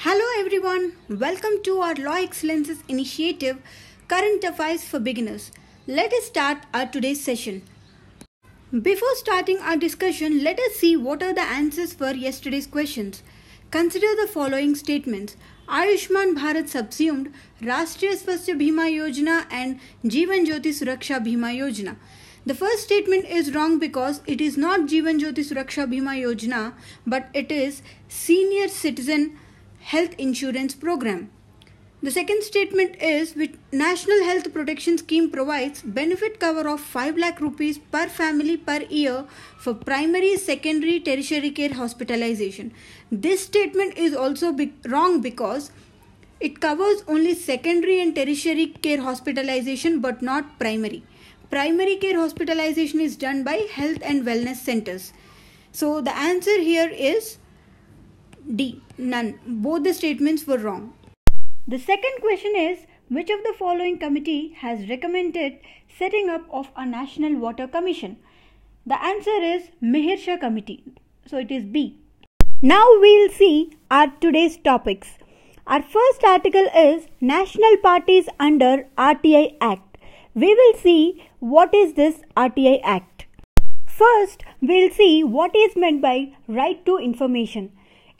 Hello everyone, welcome to our Law Excellences Initiative Current Affairs for Beginners. Let us start our today's session. Before starting our discussion, let us see what are the answers for yesterday's questions. Consider the following statements. Ayushman Bharat subsumed Rashtriya Swasthya Bima Yojana and Jeevan Jyoti Suraksha Bima Yojana. The first statement is wrong because it is not Jeevan Jyoti Suraksha Bima Yojana, but it is Senior Citizen Health Insurance Program. The second statement is which National Health Protection Scheme provides benefit cover of 5 lakh rupees per family per year for primary, secondary, tertiary care hospitalization. This statement is also wrong because it covers only secondary and tertiary care hospitalization but not primary. Primary care hospitalization is done by health and wellness centers. So the answer here is D. None. Both the statements were wrong. The second question is, which of the following committee has recommended setting up of a National Water Commission? The answer is Mihir Shah Committee. So it is B. Now we'll see our today's topics. Our first article is National Parties under RTI Act. We will see what is this RTI Act. First, we'll see what is meant by right to information.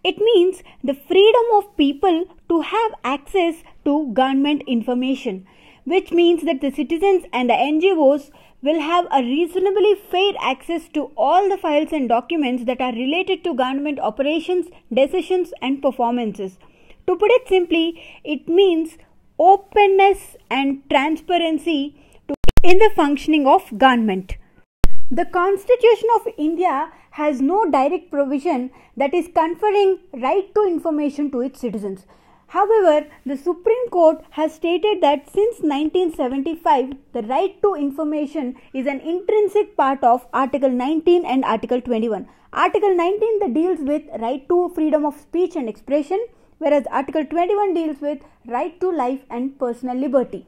It means the freedom of people to have access to government information, which means that the citizens and the NGOs will have a reasonably fair access to all the files and documents that are related to government operations, decisions and performances. To put it simply, it means openness and transparency in the functioning of government. The Constitution of India has no direct provision that is conferring right to information to its citizens. However, the Supreme Court has stated that since 1975, the right to information is an intrinsic part of Article 19 and Article 21. Article 19 that deals with right to freedom of speech and expression, whereas Article 21 deals with right to life and personal liberty.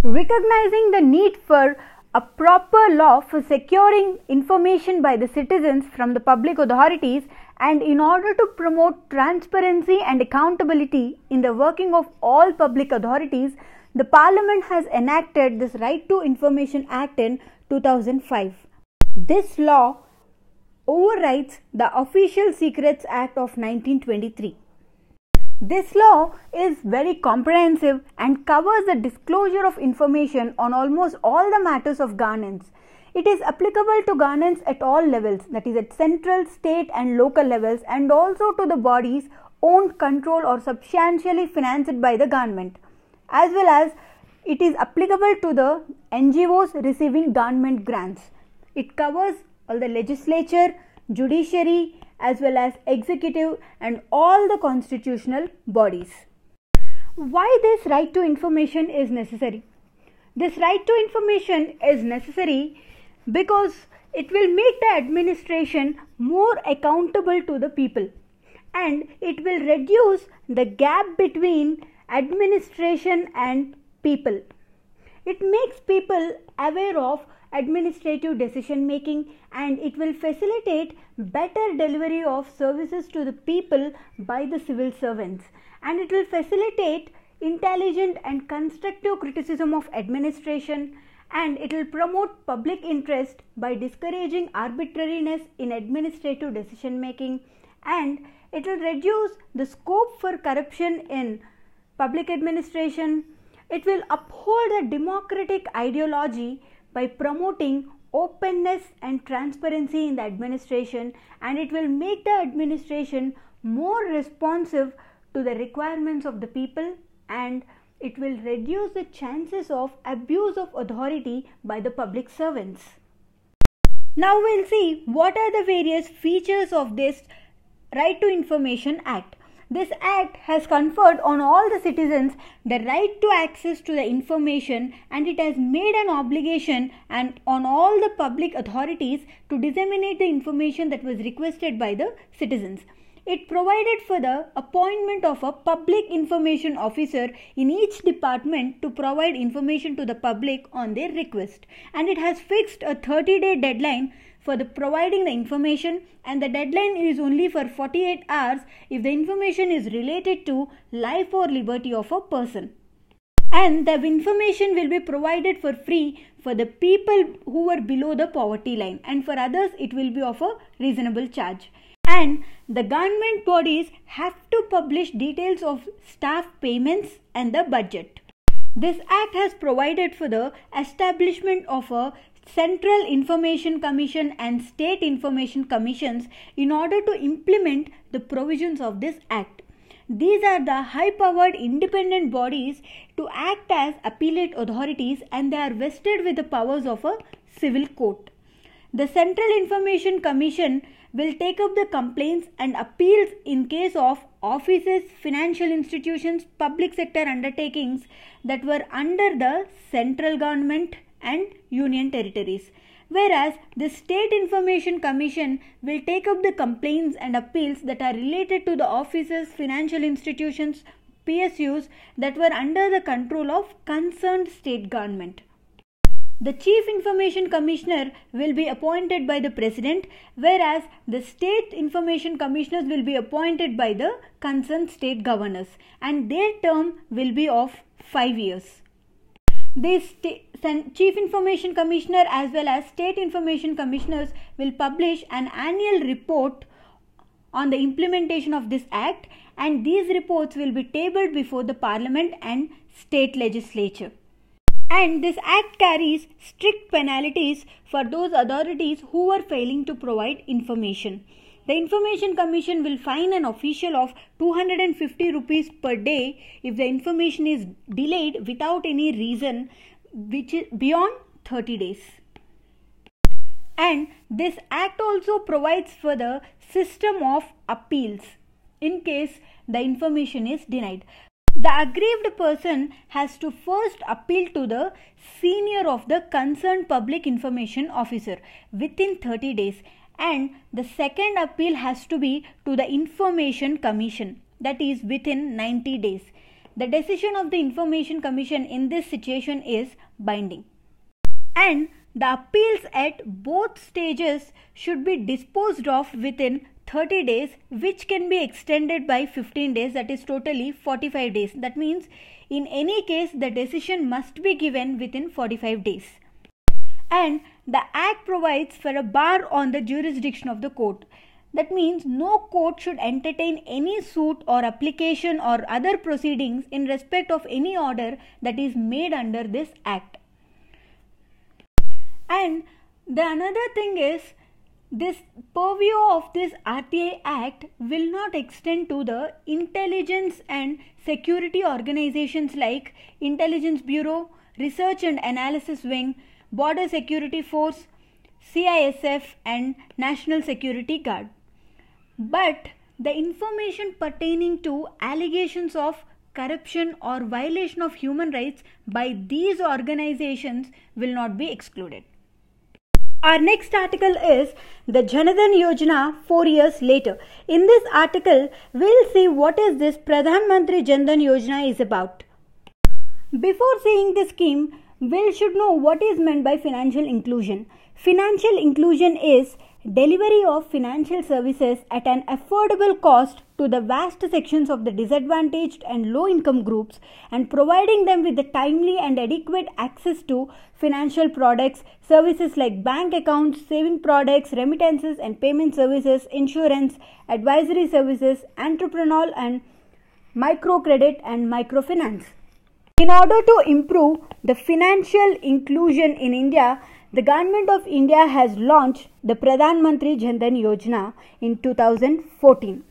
Recognizing the need for a proper law for securing information by the citizens from the public authorities, and in order to promote transparency and accountability in the working of all public authorities, the Parliament has enacted this Right to Information Act in 2005. This law overrides the Official Secrets Act of 1923. This law is very comprehensive and covers the disclosure of information on almost all the matters of governance. It is applicable to governance at all levels, that is at central, state and local levels, and also to the bodies owned, controlled or substantially financed by the government, as well as it is applicable to the NGOs receiving government grants. It covers all the legislature, judiciary, as well as executive and all the constitutional bodies. Why this right to information is necessary? This right to information is necessary because it will make the administration more accountable to the people, and it will reduce the gap between administration and people. It makes people aware of administrative decision making, and it will facilitate better delivery of services to the people by the civil servants, and it will facilitate intelligent and constructive criticism of administration, and it will promote public interest by discouraging arbitrariness in administrative decision making, and it will reduce the scope for corruption in public administration. It will uphold the democratic ideology by promoting openness and transparency in the administration, and it will make the administration more responsive to the requirements of the people, and it will reduce the chances of abuse of authority by the public servants. Now we'll see what are the various features of this Right to Information Act. This act has conferred on all the citizens the right to access to the information, and it has made an obligation and on all the public authorities to disseminate the information that was requested by the citizens. It provided for the appointment of a public information officer in each department to provide information to the public on their request, and it has fixed a 30-day deadline for the providing the information, and the deadline is only for 48 hours if the information is related to life or liberty of a person. And the information will be provided for free for the people who are below the poverty line, and for others it will be of a reasonable charge. And the government bodies have to publish details of staff payments and the budget. This act has provided for the establishment of a Central Information Commission and State Information Commissions in order to implement the provisions of this act. These are the high-powered independent bodies to act as appellate authorities, and they are vested with the powers of a civil court. The Central Information Commission will take up the complaints and appeals in case of offices, financial institutions, public sector undertakings that were under the central government and union territories. Whereas the State Information Commission will take up the complaints and appeals that are related to the offices, financial institutions, PSUs that were under the control of concerned state government. The Chief Information Commissioner will be appointed by the President, whereas the State Information Commissioners will be appointed by the concerned state governors, and their term will be of 5 years. This Chief Information Commissioner as well as State Information Commissioners will publish an annual report on the implementation of this act, and these reports will be tabled before the Parliament and state legislature. And this act carries strict penalties for those authorities who are failing to provide information. The Information Commission will fine an official of 250 rupees per day if the information is delayed without any reason which is beyond 30 days. And this act also provides for the system of appeals in case the information is denied. The aggrieved person has to first appeal to the senior of the concerned public information officer within 30 days, and the second appeal has to be to the Information Commission, that is within 90 days. The decision of the Information Commission in this situation is binding. And the appeals at both stages should be disposed of within 30 days, which can be extended by 15 days, that is totally 45 days. That means in any case the decision must be given within 45 days. And the act provides for a bar on the jurisdiction of the court. That means no court should entertain any suit or application or other proceedings in respect of any order that is made under this act. And the another thing is, this purview of this RTI Act will not extend to the intelligence and security organizations like Intelligence Bureau, Research and Analysis Wing, Border Security Force, CISF and National Security Guard. But the information pertaining to allegations of corruption or violation of human rights by these organizations will not be excluded. Our next article is the Dhan Yojana 4 years later. In this article, we'll see what is this Pradhan Mantri Dhan Yojana is about. Before seeing the scheme, we should know what is meant by financial inclusion. Financial inclusion is delivery of financial services at an affordable cost to the vast sections of the disadvantaged and low income groups, and providing them with the timely and adequate access to financial products, services like bank accounts, saving products, remittances and payment services, insurance, advisory services, entrepreneurial and microcredit and microfinance. In order to improve the financial inclusion in India, the Government of India has launched the Pradhan Mantri Dhan Yojana in 2014.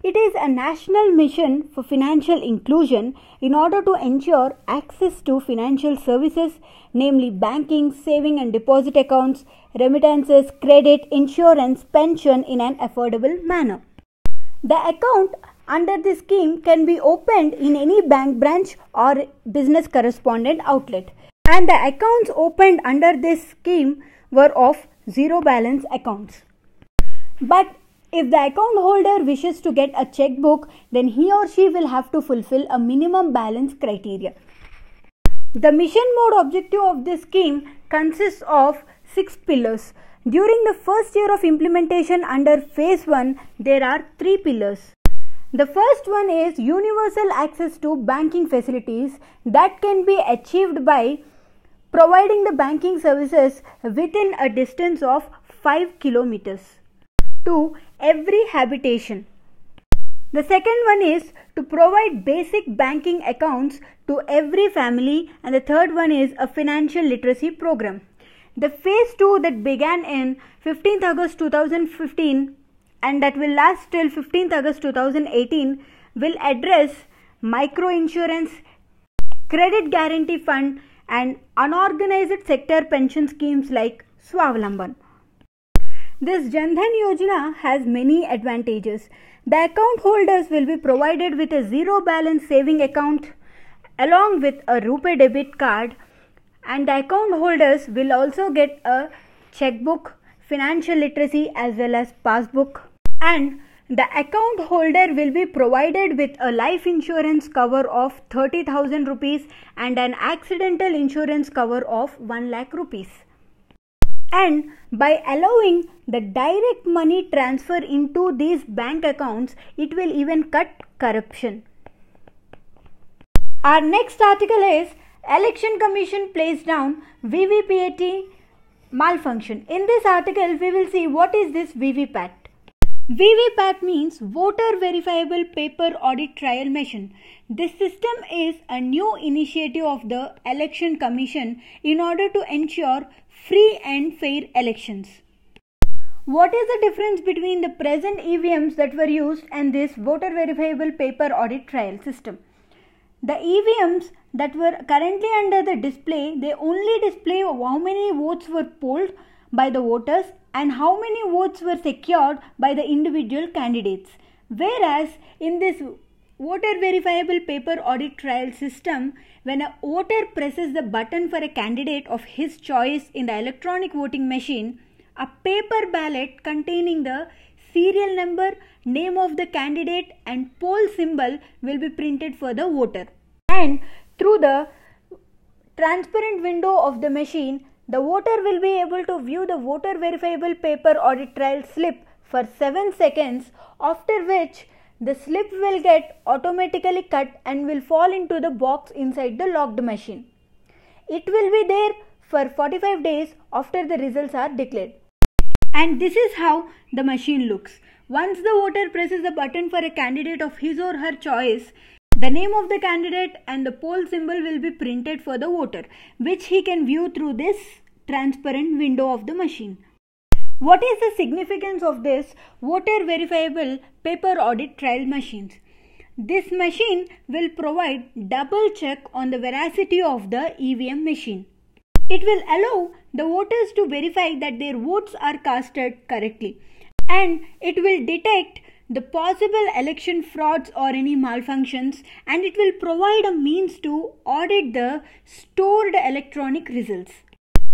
It is a national mission for financial inclusion in order to ensure access to financial services, namely banking, saving and deposit accounts, remittances, credit, insurance, pension in an affordable manner. The account under this scheme can be opened in any bank branch or business correspondent outlet. And the accounts opened under this scheme were of zero balance accounts. But if the account holder wishes to get a checkbook, then he or she will have to fulfill a minimum balance criteria. The mission mode objective of this scheme consists of 6 pillars, During the first year of implementation under phase 1, there are 3 pillars. The first one is universal access to banking facilities that can be achieved by providing the banking services within a distance of 5 kilometers to every habitation. The second one is to provide basic banking accounts to every family, and the third one is a financial literacy program. The phase 2 that began in 15th August 2015 and that will last till 15th August 2018 will address microinsurance, credit guarantee fund and unorganized sector pension schemes like Swavalamban. This Dhan Yojana has many advantages. The account holders will be provided with a zero balance saving account along with a RuPay debit card, and the account holders will also get a checkbook, financial literacy as well as passbook, and the account holder will be provided with a life insurance cover of 30,000 rupees and an accidental insurance cover of 1 lakh rupees. And by allowing the direct money transfer into these bank accounts, it will even cut corruption. Our next article is Election Commission plays down VVPAT malfunction. In this article, we will see what is this VVPAT. VVPAT means Voter Verifiable Paper Audit Trial Machine. This system is a new initiative of the Election Commission in order to ensure free and fair elections. What is the difference between the present EVMs that were used and this Voter Verifiable Paper Audit Trial system? The EVMs that were currently under the display, they only display how many votes were polled by the voters and how many votes were secured by the individual candidates. Whereas in this Voter Verifiable Paper Audit Trial system, when a voter presses the button for a candidate of his choice in the electronic voting machine, a paper ballot containing the serial number, name of the candidate and poll symbol will be printed for the voter. And through the transparent window of the machine, the voter will be able to view the Voter Verifiable Paper Audit Trial slip for 7 seconds, after which the slip will get automatically cut and will fall into the box inside the locked machine. It will be there for 45 days after the results are declared. And this is how the machine looks. Once the voter presses the button for a candidate of his or her choice, the name of the candidate and the poll symbol will be printed for the voter, which he can view through this transparent window of the machine. What is the significance of this Voter Verifiable Paper Audit Trial machines? This machine will provide double check on the veracity of the EVM machine. It will allow the voters to verify that their votes are casted correctly, and it will detect the possible election frauds or any malfunctions, and it will provide a means to audit the stored electronic results.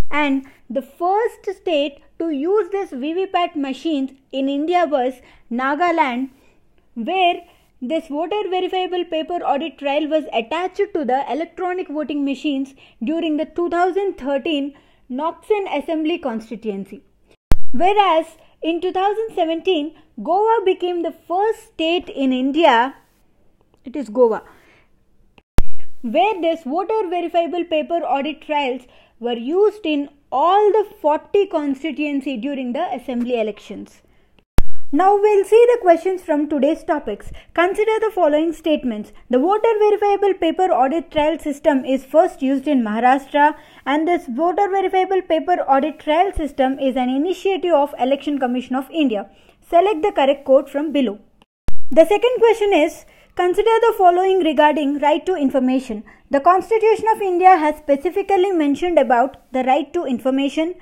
And the first state to use this VVPAT machines in India was Nagaland, where this Voter Verifiable Paper Audit Trial was attached to the electronic voting machines during the 2013 Noxon Assembly constituency. Whereas in 2017, Goa became the first state in India, it is Goa, where this Voter Verifiable Paper Audit Trials were used in all the 40 constituency during the assembly elections. Now we'll see the questions from today's topics. Consider the following statements. The Voter Verifiable Paper Audit Trial system is first used in Maharashtra, and this Voter Verifiable Paper Audit Trial system is an initiative of Election Commission of India. Select the correct quote from below. The second question is, consider the following regarding right to information. The Constitution of India has specifically mentioned about the right to information.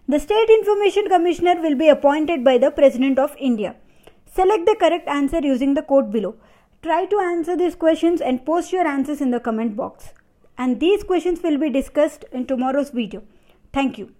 The State Information Commissioner will be appointed by the President of India. Select the correct answer using the quote below. Try to answer these questions and post your answers in the comment box. And these questions will be discussed in tomorrow's video. Thank you.